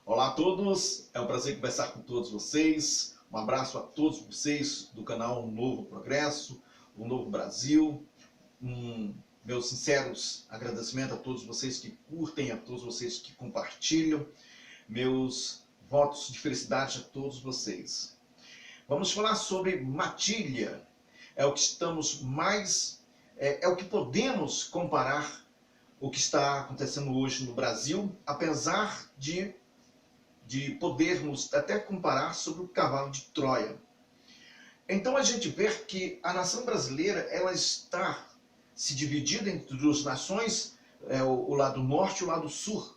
Olá a todos, é um prazer conversar com todos vocês. Um abraço a todos vocês do canal Um Novo Progresso, Um Novo Brasil. Meus sinceros agradecimentos a todos vocês que curtem, a todos vocês que compartilham. Meus votos de felicidade a todos vocês. Vamos falar sobre matilha. É o que estamos mais, é o que podemos comparar o que está acontecendo hoje no Brasil, apesar de podermos até comparar sobre o cavalo de Troia. Então a gente vê que a nação brasileira ela está se dividida entre duas nações, o lado norte e o lado sul,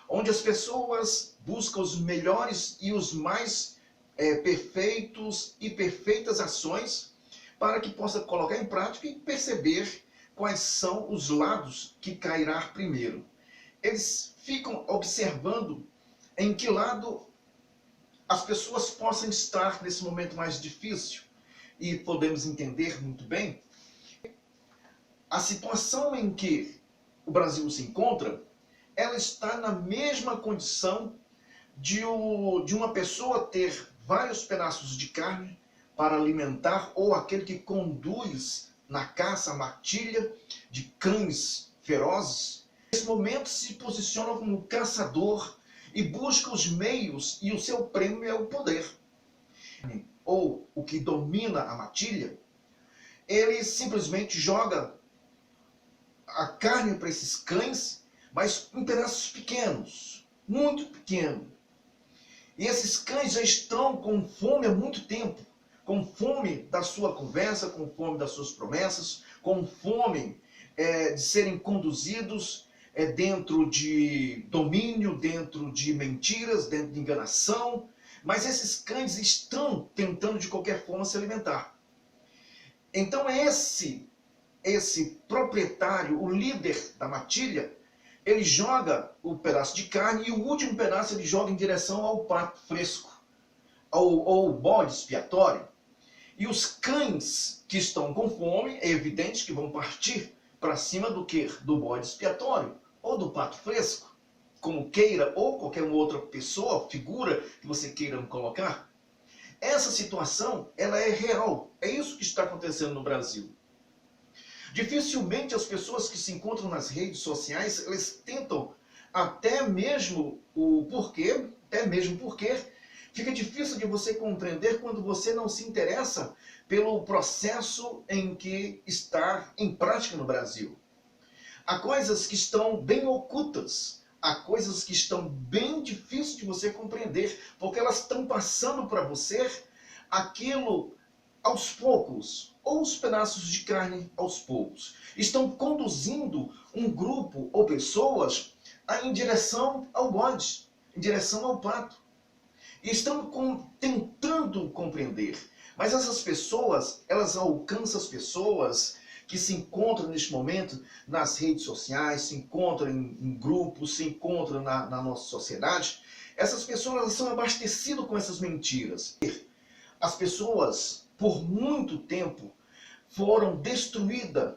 onde as pessoas buscam os melhores e os mais perfeitos e perfeitas ações para que possa colocar em prática e perceber quais são os lados que cairá primeiro. Eles ficam observando em que lado as pessoas possam estar nesse momento mais difícil. E podemos entender muito bem a situação em que o Brasil se encontra, ela está na mesma condição de uma pessoa ter vários pedaços de carne para alimentar, ou aquele que conduz na caça, a matilha de cães ferozes. Nesse momento se posiciona como caçador e busca os meios, e o seu prêmio é o poder. Ou o que domina a matilha, ele simplesmente joga a carne para esses cães, mas em pedaços pequenos, muito pequenos. E esses cães já estão com fome há muito tempo, com fome da sua conversa, com fome das suas promessas, com fome de serem conduzidos dentro de domínio, dentro de mentiras, dentro de enganação. Mas esses cães estão tentando de qualquer forma se alimentar. Então esse proprietário, o líder da matilha, ele joga o pedaço de carne e o último pedaço ele joga em direção ao prato fresco, ao bode expiatório. E os cães que estão com fome, é evidente que vão partir para cima do quê? Do bode expiatório ou do prato fresco, como queira, ou qualquer outra pessoa, figura que você queira colocar. Essa situação, ela é real. É isso que está acontecendo no Brasil. Dificilmente as pessoas que se encontram nas redes sociais, elas tentam até mesmo porque fica difícil de você compreender quando você não se interessa pelo processo em que está em prática no Brasil. Há coisas que estão bem ocultas, há coisas que estão bem difíceis de você compreender, porque elas estão passando para você aquilo aos poucos, ou os pedaços de carne aos poucos. Estão conduzindo um grupo ou pessoas em direção ao bode, em direção ao pato. E estão tentando compreender. Mas essas pessoas, elas alcançam as pessoas que se encontram neste momento nas redes sociais, se encontram em grupos, se encontram na nossa sociedade. Essas pessoas elas são abastecidas com essas mentiras. As pessoas, por muito tempo, foram destruídas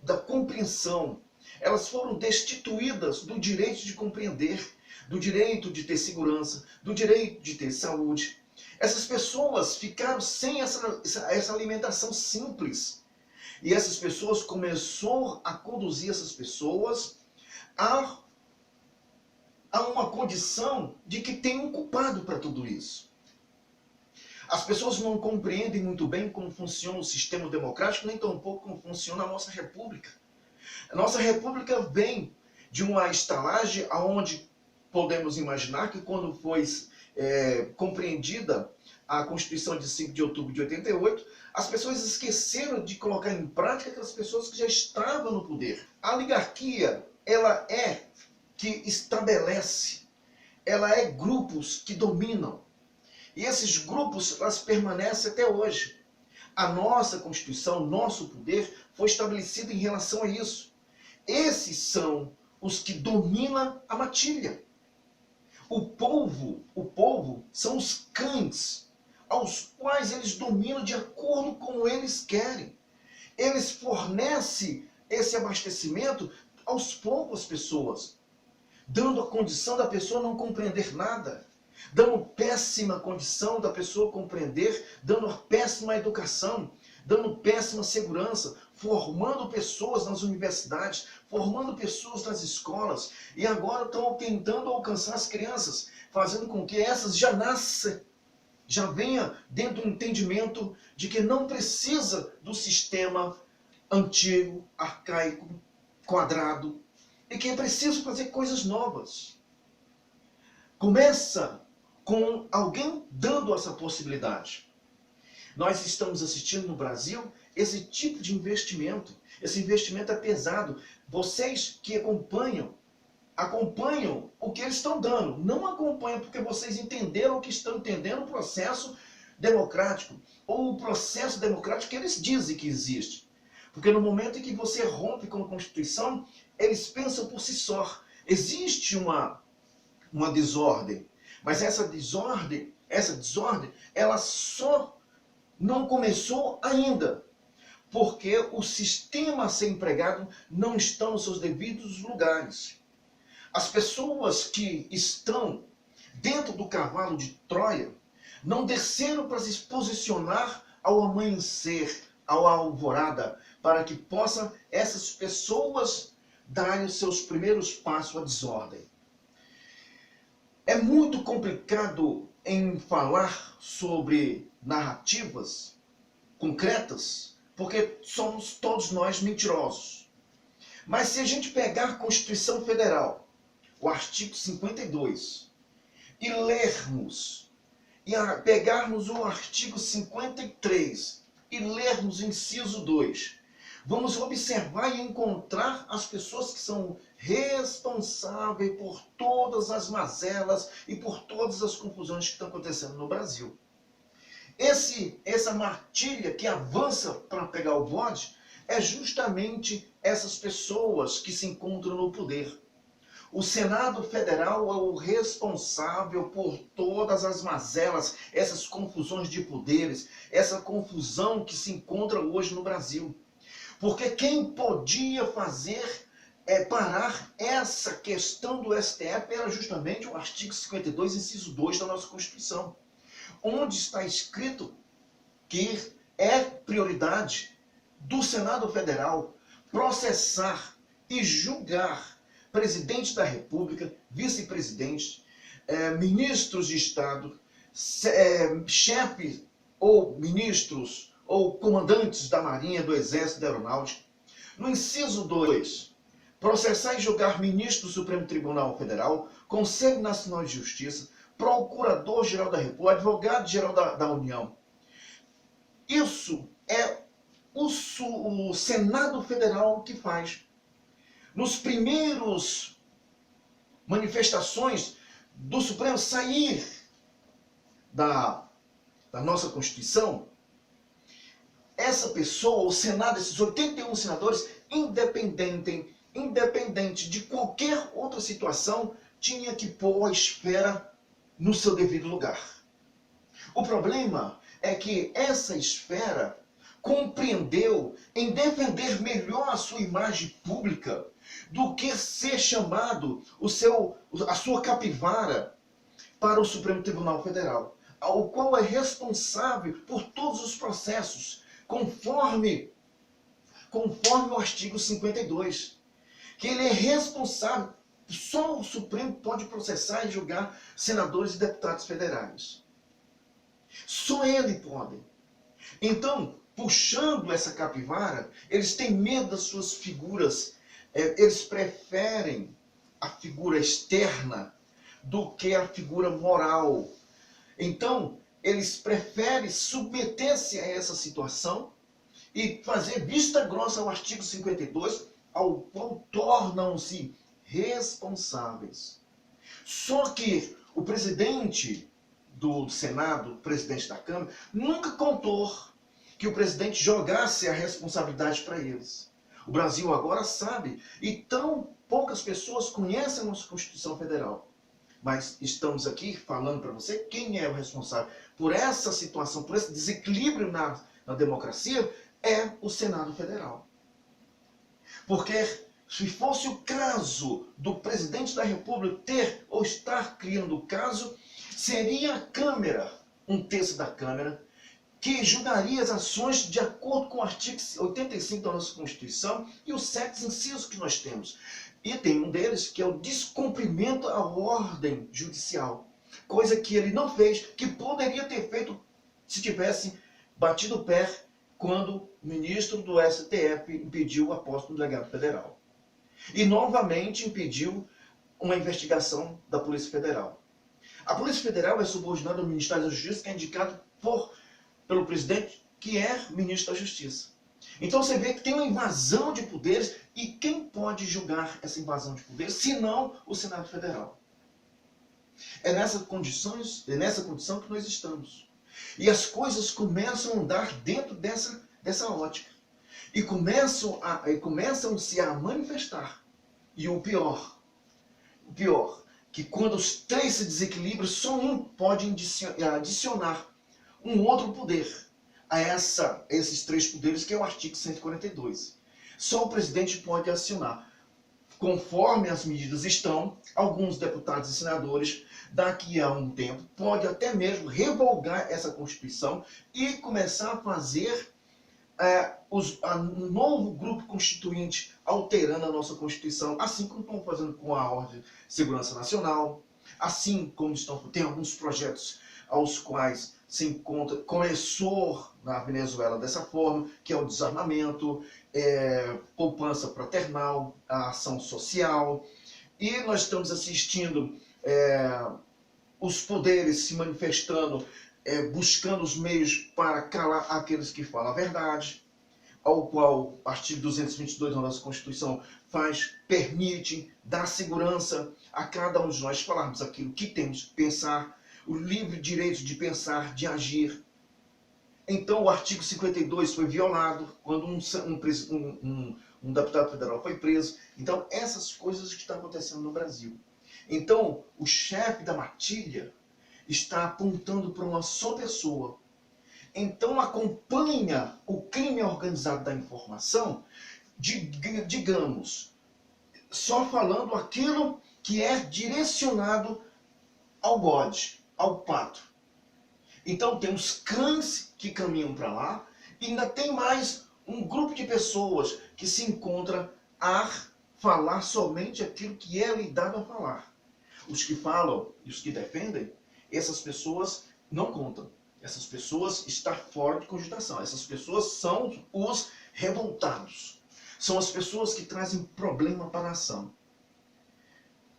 da compreensão. Elas foram destituídas do direito de compreender, do direito de ter segurança, do direito de ter saúde. Essas pessoas ficaram sem essa alimentação simples. E essas pessoas começaram a conduzir essas pessoas a uma condição de que tem um culpado para tudo isso. As pessoas não compreendem muito bem como funciona o sistema democrático, nem tampouco como funciona a nossa república. A nossa república vem de uma estalagem onde podemos imaginar que quando foi compreendida a Constituição de 5 de outubro de 88, as pessoas esqueceram de colocar em prática aquelas pessoas que já estavam no poder. A oligarquia, ela é que estabelece, ela é grupos que dominam. E esses grupos, elas permanecem até hoje. A nossa Constituição, nosso poder, foi estabelecido em relação a isso. Esses são os que dominam a matilha. O povo são os cães, aos quais eles dominam de acordo com como eles querem. Eles fornecem esse abastecimento aos poucos às pessoas. dando a condição da pessoa não compreender nada, dando péssima condição da pessoa compreender, dando péssima educação, dando péssima segurança, formando pessoas nas universidades, formando pessoas nas escolas, e agora estão tentando alcançar as crianças, fazendo com que essas já nasçam, já venha dentro do entendimento de que não precisa do sistema antigo, arcaico, quadrado, e que é preciso fazer coisas novas. Começa com alguém dando essa possibilidade. Nós estamos assistindo no Brasil esse tipo de investimento. Esse investimento é pesado. Vocês que acompanham o que eles estão dando. Não acompanham porque vocês entenderam o que estão entendendo o processo democrático, ou o processo democrático que eles dizem que existe. Porque no momento em que você rompe com a Constituição, eles pensam por si só. Existe uma desordem, mas essa desordem, ela só não começou ainda, porque o sistema a ser empregado não está nos seus devidos lugares. As pessoas que estão dentro do cavalo de Troia não desceram para se posicionar ao amanhecer, ao alvorada, para que possam essas pessoas darem os seus primeiros passos à desordem. É muito complicado em falar sobre narrativas concretas, porque somos todos nós mentirosos. Mas se a gente pegar a Constituição Federal, o artigo 52, e lermos, e pegarmos o artigo 53 e lermos o inciso 2, vamos observar e encontrar as pessoas que são responsáveis por todas as mazelas e por todas as confusões que estão acontecendo no Brasil. Essa matilha que avança para pegar o bode é justamente essas pessoas que se encontram no poder. O Senado Federal é o responsável por todas as mazelas, essas confusões de poderes, essa confusão que se encontra hoje no Brasil. Porque quem podia parar essa questão do STF era justamente o artigo 52, inciso 2 da nossa Constituição, onde está escrito que é prioridade do Senado Federal processar e julgar presidente da República, vice-presidente, ministros de Estado, chefes ou ministros ou comandantes da Marinha, do Exército, da Aeronáutica. No inciso 2, processar e julgar ministro do Supremo Tribunal Federal, Conselho Nacional de Justiça, Procurador-Geral da República, Advogado-Geral da União. Isso é o Senado Federal que faz. Nos primeiros manifestações do Supremo sair da nossa Constituição, essa pessoa, o Senado, esses 81 senadores, independente de qualquer outra situação, tinha que pôr a esfera no seu devido lugar. O problema é que essa esfera compreendeu em defender melhor a sua imagem pública do que ser chamado a sua capivara para o Supremo Tribunal Federal, o qual é responsável por todos os processos, conforme o artigo 52, que ele é responsável, só o Supremo pode processar e julgar senadores e deputados federais. Só ele pode. Então, puxando essa capivara, eles têm medo das suas figuras, eles preferem a figura externa do que a figura moral. Então, eles preferem submeter-se a essa situação e fazer vista grossa ao artigo 52, ao qual tornam-se responsáveis. Só que o presidente do Senado, o presidente da Câmara, nunca contou que o presidente jogasse a responsabilidade para eles. O Brasil agora sabe, e tão poucas pessoas conhecem a nossa Constituição Federal. Mas estamos aqui falando para você quem é o responsável por essa situação, por esse desequilíbrio na democracia, é o Senado Federal. Porque se fosse o caso do presidente da República ter ou estar criando o caso, seria a Câmara, um terço da Câmara, que julgaria as ações de acordo com o artigo 85 da nossa Constituição e os 7 incisos que nós temos. E tem um deles que é o descumprimento à ordem judicial, coisa que ele não fez, que poderia ter feito se tivesse batido o pé quando o ministro do STF impediu a posse do delegado federal. E novamente impediu uma investigação da Polícia Federal. A Polícia Federal é subordinada ao Ministério da Justiça, que é indicado pelo presidente, que é ministro da Justiça. Então você vê que tem uma invasão de poderes, e quem pode julgar essa invasão de poderes, se não o Senado Federal? É nessa condição que nós estamos. E as coisas começam a andar dentro dessa ótica. E começam-se a manifestar. E o pior, que quando os 3 se desequilibram, só um pode adicionar um outro poder a esses 3 poderes, que é o artigo 142. Só o presidente pode acionar. Conforme as medidas estão, alguns deputados e senadores, daqui a um tempo, pode até mesmo revogar essa Constituição e começar a fazer um novo grupo constituinte, alterando a nossa Constituição, assim como estão fazendo com a Ordem de Segurança Nacional, assim como tem alguns projetos aos quais se encontra, começou na Venezuela dessa forma, que é o desarmamento, poupança fraternal, a ação social, e nós estamos assistindo os poderes se manifestando, buscando os meios para calar aqueles que falam a verdade, ao qual o artigo 222 da nossa Constituição permite dar segurança a cada um de nós falarmos aquilo que temos que pensar, o livre direito de pensar, de agir. Então o artigo 52 foi violado quando um deputado federal foi preso. Então essas coisas que estão acontecendo no Brasil. Então o chefe da matilha está apontando para uma só pessoa. Então acompanha o crime organizado da informação, digamos, só falando aquilo que é direcionado ao bode, ao pato. Então tem os cães que caminham para lá, e ainda tem mais um grupo de pessoas que se encontra a falar somente aquilo que é lhe dado a falar. Os que falam e os que defendem, essas pessoas não contam. Essas pessoas estão fora de cogitação. Essas pessoas são os revoltados. São as pessoas que trazem problema para a nação.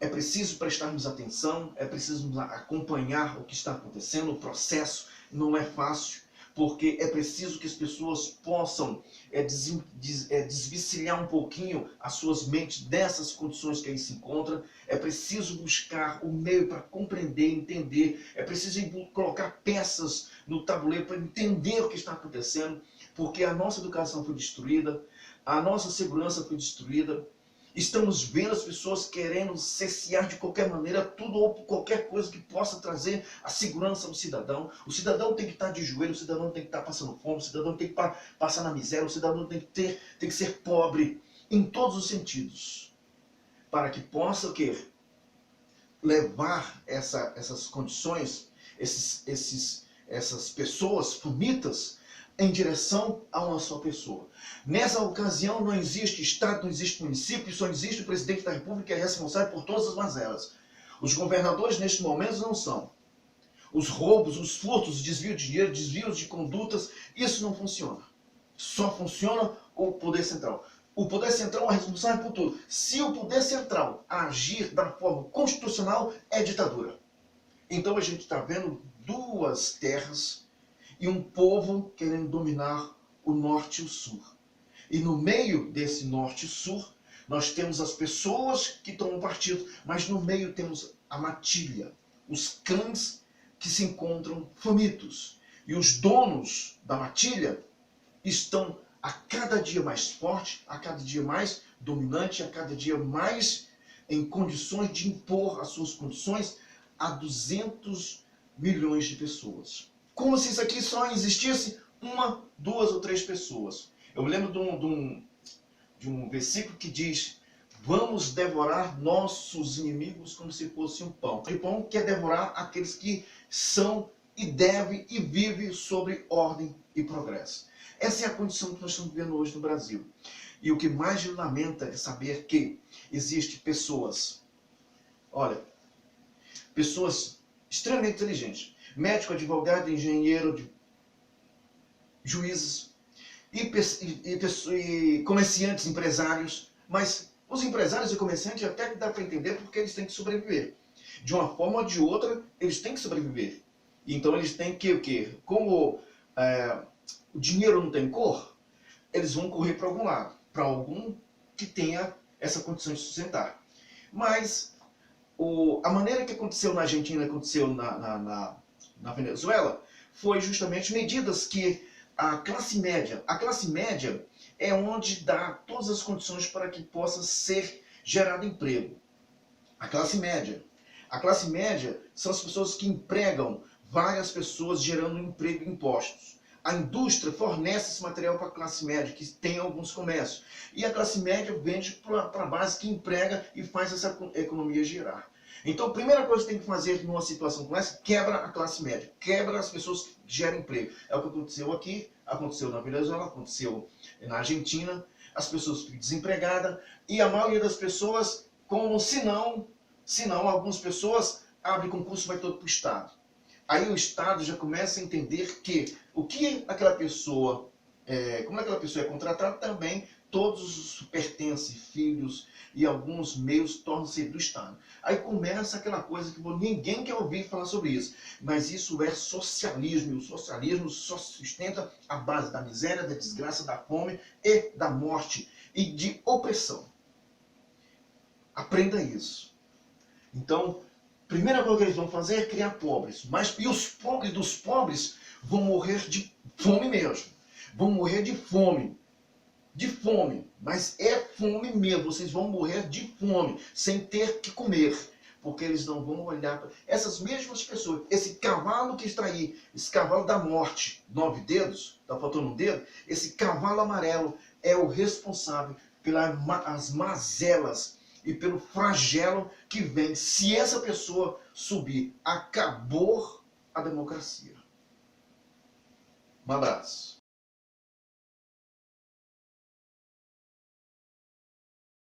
É preciso prestarmos atenção, é preciso acompanhar o que está acontecendo, o processo não é fácil, porque é preciso que as pessoas possam desvencilhar um pouquinho as suas mentes dessas condições que aí se encontram. É preciso buscar o meio para compreender, entender. É preciso colocar peças no tabuleiro para entender o que está acontecendo, porque a nossa educação foi destruída, a nossa segurança foi destruída. Estamos vendo as pessoas querendo cercear de qualquer maneira tudo ou qualquer coisa que possa trazer a segurança ao cidadão. O cidadão tem que estar de joelho, o cidadão tem que estar passando fome, o cidadão tem que passar na miséria, o cidadão tem que ser pobre em todos os sentidos. Para que possa o quê? Levar essas condições, essas pessoas famintas, em direção a uma só pessoa. Nessa ocasião não existe Estado, não existe município, só existe o presidente da República, que é responsável por todas as mazelas. Os governadores neste momento não são. Os roubos, os furtos, os desvios de dinheiro, desvios de condutas, isso não funciona. Só funciona o poder central. O poder central é responsável por tudo. Se o poder central agir da forma constitucional, é ditadura. Então a gente está vendo 2 terras e um povo querendo dominar o norte e o sul. E no meio desse norte e sul, nós temos as pessoas que tomam partido, mas no meio temos a matilha, os cães que se encontram famintos. E os donos da matilha estão a cada dia mais forte, a cada dia mais dominante, a cada dia mais em condições de impor as suas condições a 200 milhões de pessoas. Como se isso aqui só existisse 1, 2 ou 3 pessoas. Eu me lembro de um versículo que diz Vamos devorar nossos inimigos como se fosse um pão. E o pão quer devorar aqueles que são e devem e vivem sobre ordem e progresso. Essa é a condição que nós estamos vivendo hoje no Brasil. E o que mais me lamenta é saber que existem pessoas, olha, pessoas extremamente inteligentes, médico, advogado, engenheiro, juízes e comerciantes, empresários, mas os empresários e comerciantes até que dá para entender porque eles têm que sobreviver. De uma forma ou de outra, eles têm que sobreviver. Então eles têm que o quê? Como o dinheiro não tem cor, eles vão correr para algum lado, para algum que tenha essa condição de sustentar. Mas a maneira que aconteceu na Argentina, aconteceu na Venezuela, foi justamente medidas que a classe média é onde dá todas as condições para que possa ser gerado emprego. A classe média são as pessoas que empregam várias pessoas gerando emprego e impostos. A indústria fornece esse material para a classe média, que tem alguns comércios. E a classe média vende para a base que emprega e faz essa economia girar. Então, a primeira coisa que tem que fazer numa situação como essa, quebra a classe média, quebra as pessoas que geram emprego. É o que aconteceu aqui, aconteceu na Venezuela, aconteceu na Argentina, as pessoas ficam desempregadas e a maioria das pessoas, como se não algumas pessoas abrem concurso e vai todo para o Estado. Aí o Estado já começa a entender que o que aquela pessoa, como aquela pessoa é contratada, também todos os pertences, filhos e alguns meios tornam-se do Estado. Aí começa aquela coisa que ninguém quer ouvir falar sobre isso. Mas isso é socialismo, e o socialismo só sustenta a base da miséria, da desgraça, da fome e da morte e de opressão. Aprenda isso. Então, primeira coisa que eles vão fazer é criar pobres. E os pobres dos pobres vão morrer de fome mesmo. Vão morrer de fome. De fome. Mas é fome mesmo. Vocês vão morrer de fome, sem ter que comer. Porque eles não vão olhar para essas mesmas pessoas. Esse cavalo que está aí, esse cavalo da morte, 9 dedos, está faltando um dedo, esse cavalo amarelo é o responsável pelas mazelas e pelo flagelo que vem. Se essa pessoa subir, acabou a democracia. Um abraço.